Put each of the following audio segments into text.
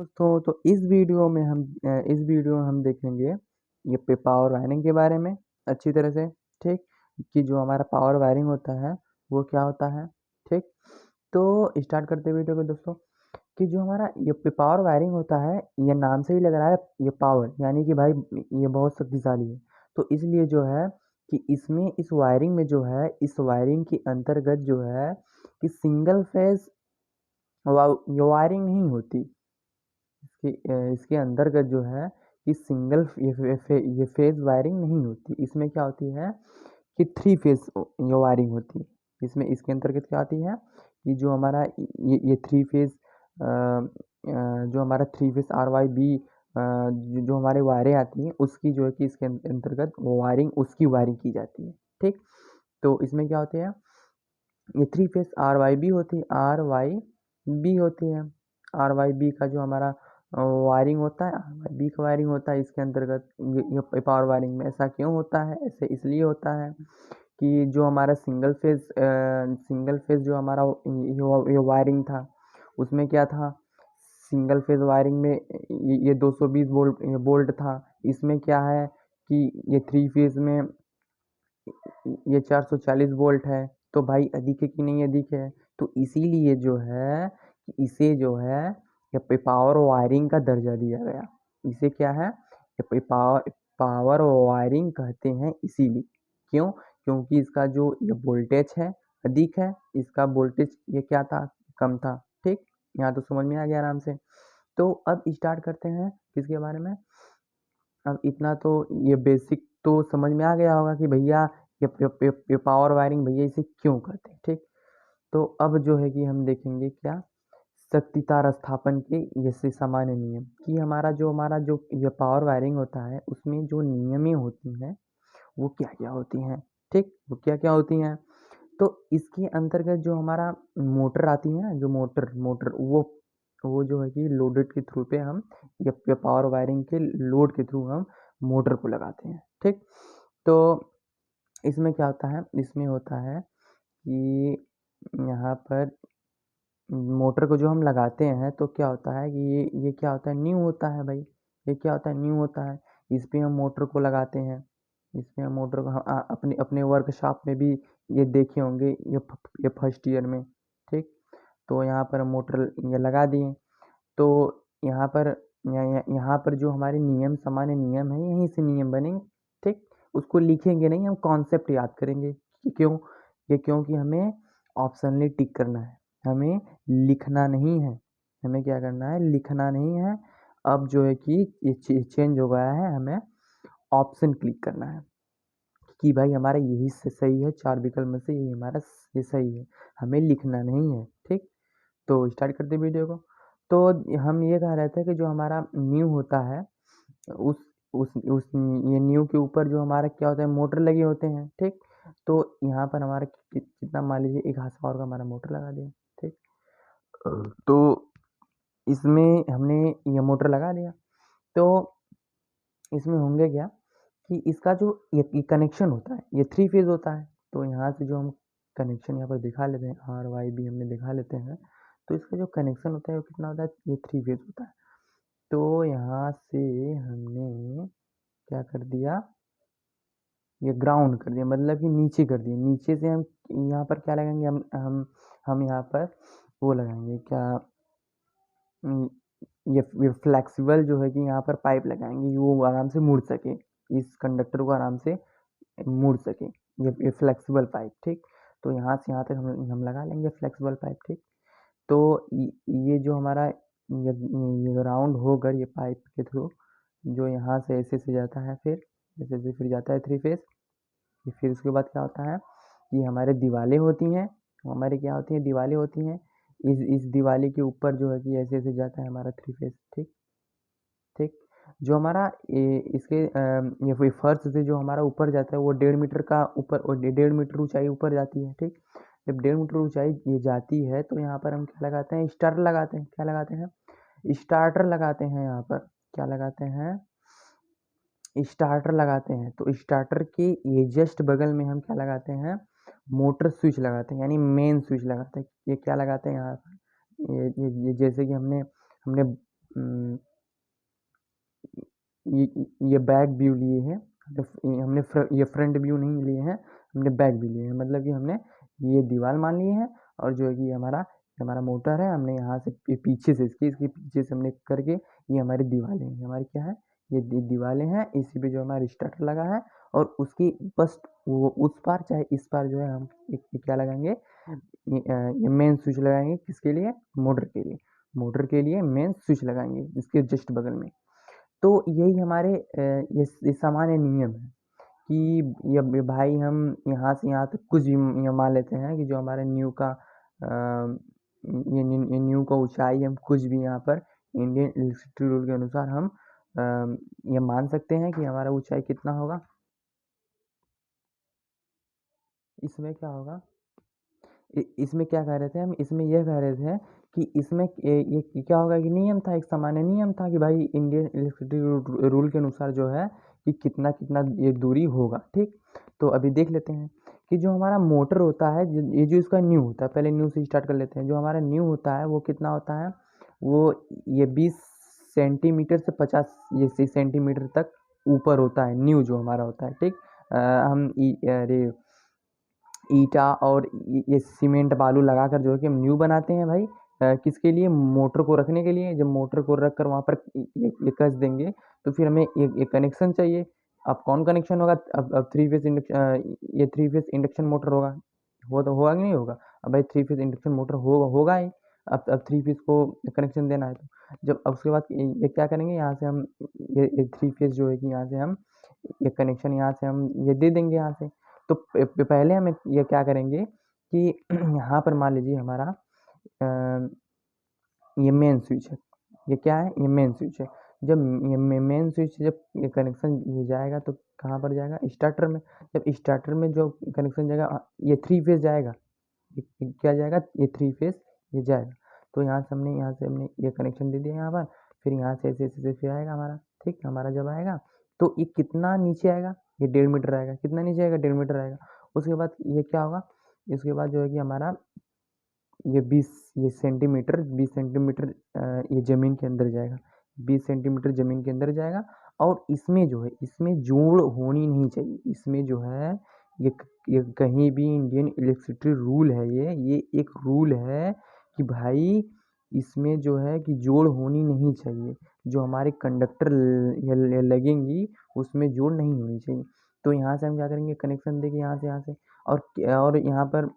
दोस्तों तो इस वीडियो में हम देखेंगे ये पावर वायरिंग के बारे में अच्छी तरह से। ठीक, कि जो हमारा पावर वायरिंग होता है वो क्या होता है। ठीक, तो स्टार्ट करते हैं वीडियो को दोस्तों। कि जो हमारा ये पावर वायरिंग होता है, ये नाम से ही लग रहा है ये पावर, यानी कि भाई ये बहुत शक्तिशाली है। तो इसलिए जो है कि इसमें इस वायरिंग में जो है, इस वायरिंग के अंतर्गत जो है कि सिंगल फेज वायरिंग नहीं होती। इसके अंतर्गत जो है कि सिंगल ये फेज वायरिंग नहीं होती। इसमें क्या होती है कि थ्री फेज ये वायरिंग होती है। इसमें इसके अंतर्गत क्या आती है कि जो हमारा ये थ्री फेज जो हमारा थ्री फेज RYB जो हमारे वायरें आती हैं उसकी जो है कि इसके अंतर्गत वायरिंग उसकी वायरिंग की जाती है। ठीक, तो इसमें क्या होते हैं, ये थ्री फेज RYB होती है, RYB होती है। RYB का जो हमारा वायरिंग होता है, RYB का वायरिंग होता है इसके अंतर्गत। ये पावर वायरिंग में ऐसा क्यों होता है? ऐसे इसलिए होता है कि जो हमारा सिंगल फेज जो हमारा ये वायरिंग था उसमें क्या था, सिंगल फेज वायरिंग में ये 220 वोल्ट था। इसमें क्या है कि ये थ्री फेज में ये 440 वोल्ट है। तो भाई अधिक है कि नहीं अधिक है? तो इसीलिए जो है इसे जो है ये पावर वायरिंग का दर्जा दिया गया। इसे क्या है, ये पावर वायरिंग कहते हैं इसीलिए। क्यों? क्योंकि इसका जो ये वोल्टेज है अधिक है, इसका वोल्टेज ये क्या था, कम था। ठीक, यहाँ तो समझ में आ गया आराम से। तो अब स्टार्ट करते हैं किसके बारे में। अब इतना तो ये बेसिक तो समझ में आ गया होगा कि भैया ये पावर वायरिंग भैया इसे क्यों करते हैं। ठीक, तो अब जो है कि हम देखेंगे क्या, शक्ति तार स्थापन के जैसे सामान्य नियम। कि हमारा जो ये पावर वायरिंग होता है उसमें जो नियमें होती हैं वो क्या क्या होती हैं। ठीक, वो क्या क्या होती हैं, तो इसके अंतर्गत जो हमारा मोटर आती है ना, जो मोटर वो जो है कि लोडेड के थ्रू पे हम ये पावर वायरिंग के लोड के थ्रू हम मोटर को लगाते हैं। ठीक, तो इसमें क्या होता है, इसमें होता है कि यहाँ पर मोटर को जो हम लगाते हैं तो क्या होता है कि ये क्या होता है, न्यू होता है भाई। ये क्या होता है, न्यू होता है। इस पे हम मोटर को लगाते हैं। इसमें हम मोटर को अपने अपने वर्कशॉप में भी ये देखे होंगे, ये फर्स्ट ईयर में। ठीक, तो यहाँ पर हम मोटर ये लगा दिए। तो यहाँ पर यहाँ पर जो हमारे नियम सामान्य नियम है यहीं से नियम बनेंगे। ठीक, उसको लिखेंगे नहीं, हम कॉन्सेप्ट याद करेंगे। कि क्यों? ये क्योंकि हमें ऑप्शनली टिक करना है, हमें लिखना नहीं है। हमें क्या करना है, लिखना नहीं है। अब जो है कि ये चेंज हो गया है, हमें ऑप्शन क्लिक करना है कि भाई हमारा यही से सही है, चार विकल्प में से यही हमारा ये सही है, हमें लिखना नहीं है। ठीक, तो स्टार्ट करते हैं वीडियो को। तो हम ये कह रहे थे कि जो हमारा न्यू होता है उस ये न्यू के ऊपर जो हमारा क्या होता है, मोटर लगे होते हैं। ठीक, तो यहाँ पर हमारा कितना, मान लीजिए 1000 पावर का हमारा मोटर लगा दिया। ठीक, तो इसमें हमने ये मोटर लगा दिया। तो इसमें होंगे क्या कि इसका जो ये कनेक्शन होता है ये थ्री फेज होता है। तो यहाँ से जो हम कनेक्शन यहाँ पर दिखा लेते हैं, RYB हमने दिखा लेते हैं। तो इसका जो कनेक्शन होता है वो कितना होता है, ये थ्री फेज होता है। तो यहाँ से हमने क्या कर दिया, ये ग्राउंड कर दिया, मतलब कि नीचे कर दिया। नीचे से हम यहाँ पर क्या लगाएंगे, हम यहाँ पर वो लगाएंगे क्या, ये फ्लेक्सिबल जो है कि यहाँ पर पाइप लगाएंगे, वो आराम से मुड़ सके, इस कंडक्टर को आराम से मुड़ सके। ये फ्लेक्सिबल पाइप। ठीक, तो यहाँ से यहाँ तक हम लगा लेंगे फ्लेक्सिबल पाइप। ठीक, तो ये जो हमारा ये राउंड होकर ये पाइप के थ्रू जो यहाँ से ऐसे से जाता है, फिर ऐसे से फिर जाता है थ्री फेज। फिर उसके बाद क्या होता है कि हमारे दीवारें होती हैं, हमारी क्या होती हैं, दीवारें होती हैं। इस दीवाली के ऊपर जो है कि ऐसे ऐसे जाता है हमारा थ्री फेज। ठीक, ठीक, जो हमारा ये फर्श से जो हमारा ऊपर जाता है वो 1.5 मीटर का ऊपर, और 1.5 मीटर ऊंचाई ऊपर जाती है। ठीक, जब 1.5 मीटर ऊंचाई ये जाती है तो यहाँ पर हम क्या लगाते हैं, स्टार्टर लगाते हैं। क्या लगाते हैं, स्टार्टर लगाते हैं। यहाँ पर क्या लगाते हैं, स्टार्टर लगाते हैं। तो स्टार्टर के ये जस्ट बगल में हम क्या लगाते हैं, मोटर स्विच लगाते हैं, यानी मेन स्विच लगाते हैं। ये क्या लगाते हैं यहाँ पर, ये जैसे कि हमने हमने ये ये बैक व्यू लिए हैं, हमने ये फ्रंट व्यू नहीं लिए हैं, हमने बैक व्यू लिए हैं। मतलब कि हमने ये दीवार मान लिए हैं और जो है कि हमारा हमारा मोटर है, हमने यहाँ से पीछे से इसके पीछे से हमने करके ये हमारी दीवारें हैं, हमारी क्या है, ये दीवारें हैं। इसी पे जो हमारा स्टार्टर लगा है और उसकी बस वो उस पार चाहे इस पार जो है हम क्या लगाएंगे, ये मेन स्विच लगाएंगे। किसके लिए? मोटर के लिए। मोटर के लिए मेन स्विच लगाएंगे इसके जस्ट बगल में। तो यही हमारे ये सामान्य नियम है कि ये भाई हम यहाँ से यहाँ तक कुछ भी ये मान लेते हैं कि जो हमारे न्यू का ये न्यू का ऊंचाई हम कुछ भी यहाँ पर इंडियन इलेक्ट्रिसिटी रूल के अनुसार हम ये मान सकते हैं कि हमारा ऊंचाई कितना होगा। इसमें क्या होगा, इसमें क्या कह रहे थे हम, इसमें यह कह रहे थे कि इसमें ये क्या होगा कि नियम था, एक सामान्य नियम था कि भाई इंडियन इलेक्ट्रिसिटी रूल के अनुसार जो है कि कितना कितना ये दूरी होगा। ठीक, तो अभी देख लेते हैं कि जो हमारा मोटर होता है, ये जो इसका न्यू होता है, पहले न्यू से स्टार्ट कर लेते हैं। जो हमारा न्यू होता है वो कितना होता है, वो ये 20 सेंटीमीटर से 50 ये सेंटीमीटर तक ऊपर होता है न्यू जो हमारा होता है। ठीक, हम अरे ईटा और ये सीमेंट बालू लगाकर जो है कि हम न्यू बनाते हैं भाई, किसके लिए, मोटर को रखने के लिए। जब मोटर को रख कर वहाँ पर ये कस देंगे तो फिर हमें एक कनेक्शन चाहिए। अब कौन कनेक्शन होगा, अब थ्री फेज इंडक्शन, ये थ्री फेज इंडक्शन मोटर होगा, हो तो होगा कि नहीं होगा। अब भाई थ्री फेज इंडक्शन मोटर होगा ही। अब थ्री फेज को कनेक्शन देना है, तो जब अब उसके बाद ये क्या करेंगे, यहाँ से हम ये थ्री फेज जो है कि यहाँ से हम ये कनेक्शन यहाँ से हम ये दे देंगे यहाँ से। तो पहले हम ये क्या करेंगे कि यहाँ पर मान लीजिए हमारा ये मेन स्विच है, ये क्या है, ये मेन स्विच है। जब ये मेन स्विच जब ये कनेक्शन ये जाएगा तो कहाँ पर जाएगा, स्टार्टर में। जब स्टार्टर में जो कनेक्शन जाएगा ये थ्री फेज जाएगा, ये क्या जाएगा, ये थ्री फेज ये जाएगा। तो यहाँ से हमने ये कनेक्शन दे दिया यहाँ पर, फिर यहाँ से ऐसे ऐसे फिर आएगा हमारा। ठीक, हमारा जब आएगा तो ये कितना नीचे आएगा, ये 1.5 मीटर आएगा। कितना नीचे आएगा, 1.5 मीटर आएगा। उसके बाद ये क्या होगा, इसके बाद जो है कि हमारा ये 20 सेंटीमीटर ये ज़मीन के अंदर जाएगा, 20 सेंटीमीटर ज़मीन के अंदर जाएगा। और इसमें जो है, इसमें जोड़ होनी नहीं चाहिए। इसमें जो है ये ये कहीं भी इंडियन इलेक्ट्रिसिटी रूल है, ये एक रूल है कि भाई इसमें जो है कि जोड़ होनी नहीं चाहिए। जो हमारे कंडक्टर लगेंगी उसमें जोड़ नहीं होनी चाहिए। तो यहाँ से हम क्या करेंगे, कनेक्शन देंगे यहाँ से और यहाँ पर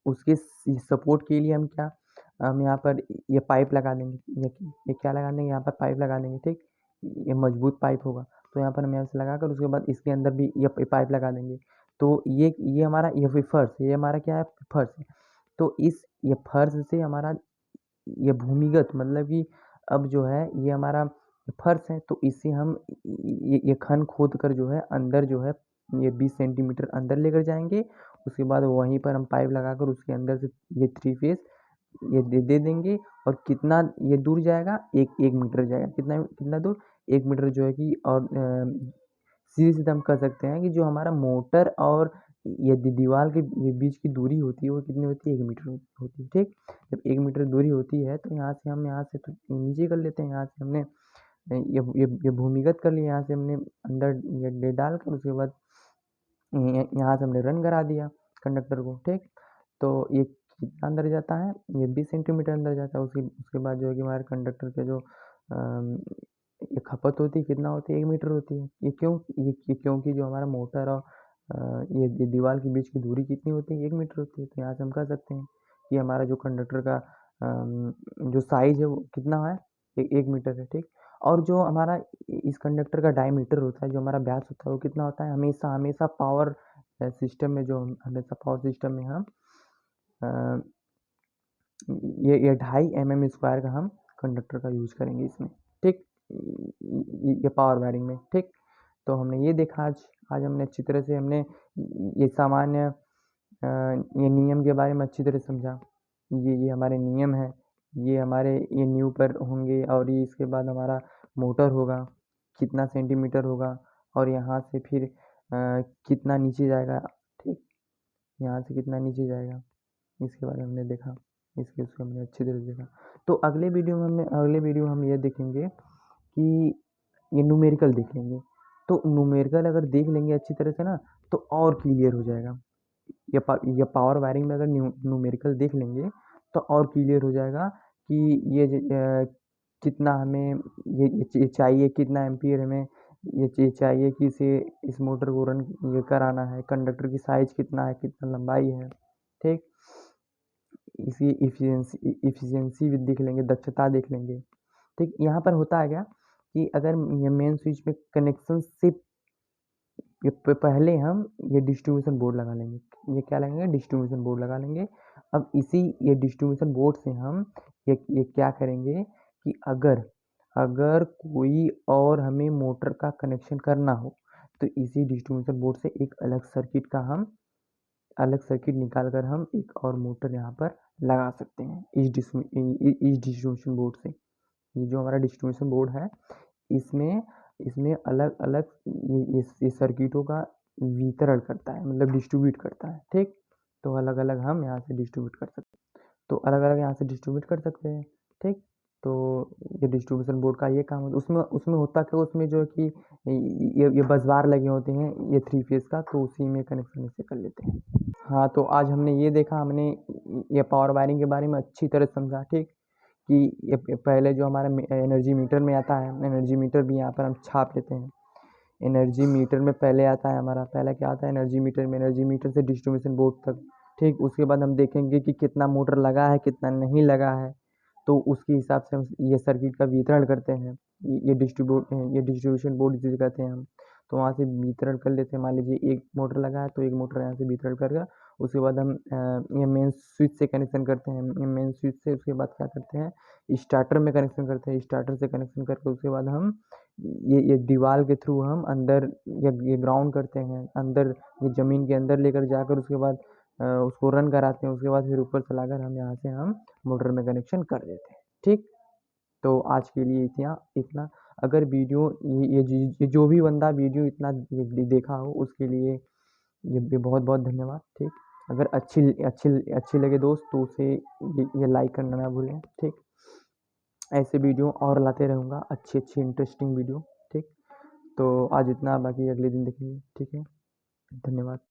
उसके सपोर्ट के लिए हम यहाँ पर ये पाइप लगा देंगे। ये क्या लगा देंगे, यहाँ पर पाइप लगा देंगे। ठीक, ये मजबूत पाइप होगा तो यहाँ पर हम यहाँ से लगाकर उसके बाद इसके अंदर भी ये पाइप लगा देंगे। तो ये हमारा ये फर्श है, ये हमारा क्या है, फर्श है। तो ये फर्श से हमारा ये भूमिगत मतलब कि अब जो है ये हमारा फर्श है, तो इससे हम ये खन खोद कर जो है अंदर जो है ये 20 सेंटीमीटर अंदर लेकर जाएंगे। उसके बाद वहीं पर हम पाइप लगाकर उसके अंदर से ये थ्री फेज ये दे देंगे। और कितना ये दूर जाएगा, एक मीटर जाएगा। कितना कितना दूर, 1 मीटर जो है कि। और सीधे सीधे हम कह सकते हैं कि जो हमारा मोटर और ये दीवार के ये बीच की दूरी होती है वो कितनी होती है, 1 मीटर होती है। ठीक, जब 1 मीटर दूरी होती है तो यहाँ से तो नीचे कर लेते हैं। यहाँ से हमने ये भूमिगत कर लिया, यहाँ से हमने अंदर ये डालकर उसके बाद यहाँ से हमने रन करा दिया कंडक्टर को। ठीक, तो ये कितना अंदर जाता है, ये 20 सेंटीमीटर अंदर जाता है। उसके बाद जो है कि हमारे कंडक्टर के जो ये खपत होती है कितना होती है, 1 मीटर होती है। ये क्यों, ये क्योंकि जो हमारा मोटर और ये दीवार के बीच की दूरी कितनी होती है, 1 मीटर होती है। तो यहाँ से हम कह सकते हैं कि हमारा जो कंडक्टर का जो साइज है वो कितना है, 1 मीटर है। ठीक, और जो हमारा इस कंडक्टर का डायमीटर होता है, जो हमारा व्यास होता है वो कितना होता है, हमेशा हमेशा पावर सिस्टम में जो हमेशा पावर सिस्टम में हम अ, ये 2.5 mm² का हम कंडक्टर का यूज करेंगे इसमें। ठीक, ये पावर वायरिंग में। ठीक, तो हमने ये देखा आज हमने अच्छी तरह से हमने ये सामान्य ये नियम के बारे में अच्छी तरह समझा। ये हमारे नियम है, ये हमारे ये न्यू पर होंगे और ये इसके बाद हमारा मोटर होगा कितना सेंटीमीटर होगा और यहाँ से फिर कितना नीचे जाएगा। ठीक, यहाँ से कितना नीचे जाएगा इसके बारे में हमने देखा, इसके उसको हमने अच्छी तरह से देखा। तो अगले वीडियो हम ये देखेंगे कि ये न्यूमेरिकल देख लेंगे। तो न्यूमेरिकल अगर देख लेंगे अच्छी तरह से ना, तो और क्लियर हो जाएगा। ये पावर वायरिंग में अगर न्यूमेरिकल देख लेंगे तो और क्लियर हो जाएगा कि कितना हमें ये चाहिए, कितना एम्पियर हमें ये चाहिए कि इसे इस मोटर को रन ये कराना है, कंडक्टर की साइज कितना है, कितना लंबाई है, ठीक। इसी इफिशियंसी भी देख लेंगे, दक्षता देख लेंगे, ठीक। यहाँ पर होता है क्या कि अगर ये मेन स्विच में कनेक्शन से पहले हम ये डिस्ट्रीब्यूशन बोर्ड लगा लेंगे। ये क्या लगेंगे? डिस्ट्रीब्यूशन बोर्ड लगा लेंगे। अब इसी ये डिस्ट्रीब्यूशन बोर्ड से हम ये क्या करेंगे कि अगर कोई और हमें मोटर का कनेक्शन करना हो तो इसी डिस्ट्रीब्यूशन बोर्ड से एक अलग सर्किट निकाल कर हम एक और मोटर यहाँ पर लगा सकते हैं इस डिस्ट्रीब्यूशन बोर्ड से। ये जो हमारा डिस्ट्रीब्यूशन बोर्ड है इसमें इसमें अलग अलग ये सर्किटों का वितरण करता है, मतलब डिस्ट्रीब्यूट करता है, ठीक। तो अलग अलग हम यहाँ से डिस्ट्रीब्यूट कर सकते हैं, तो अलग अलग यहाँ से डिस्ट्रीब्यूट कर सकते हैं, ठीक। तो ये डिस्ट्रीब्यूशन बोर्ड का ये काम होता है। उसमें उसमें होता क्या, उसमें जो है कि ये बस बार लगे होते हैं ये 3 फेज का, तो उसी में कनेक्शन इससे कर लेते हैं। हाँ, तो आज हमने ये देखा, हमने ये पावर वायरिंग के बारे में अच्छी तरह समझा, ठीक। कि ये पहले जो हमारा एनर्जी मीटर में आता है, एनर्जी मीटर भी यहाँ पर हम छाप लेते हैं। एनर्जी मीटर में पहले आता है हमारा, पहला क्या आता है? एनर्जी मीटर में, एनर्जी मीटर से डिस्ट्रीब्यूशन बोर्ड तक, ठीक। उसके बाद हम देखेंगे कि कितना मोटर लगा है, कितना नहीं लगा है, तो उसके हिसाब से हम ये सर्किट का वितरण करते हैं। ये डिस्ट्रीब्यूशन बोर्ड जिसे कहते हैं हम, तो वहाँ से वितरण कर लेते हैं। मान लीजिए एक मोटर लगा है तो एक मोटर यहाँ से वितरण कर गया। उसके बाद हम ये मेन स्विच से कनेक्शन करते हैं। ये मेन स्विच से उसके बाद क्या करते हैं, स्टार्टर में कनेक्शन करते हैं। स्टार्टर से कनेक्शन करके उसके बाद हम ये दीवार के थ्रू हम अंदर ये ग्राउंड करते हैं, अंदर ये ज़मीन के अंदर लेकर जाकर उसके बाद उसको रन कराते हैं। उसके बाद फिर ऊपर चलाकर हम यहाँ से हम मोटर में कनेक्शन कर देते हैं, ठीक। तो आज के लिए इतना। अगर वीडियो ये जो भी बंदा वीडियो इतना देखा हो उसके लिए ये बहुत बहुत धन्यवाद, ठीक। अगर अच्छी लगे दोस्त तो उसे ये लाइक करना ना भूलें, ठीक। ऐसे वीडियो और लाते रहूँगा, अच्छी अच्छी इंटरेस्टिंग वीडियो, ठीक। तो आज इतना, बाकी अगले दिन देखेंगे, ठीक है। धन्यवाद।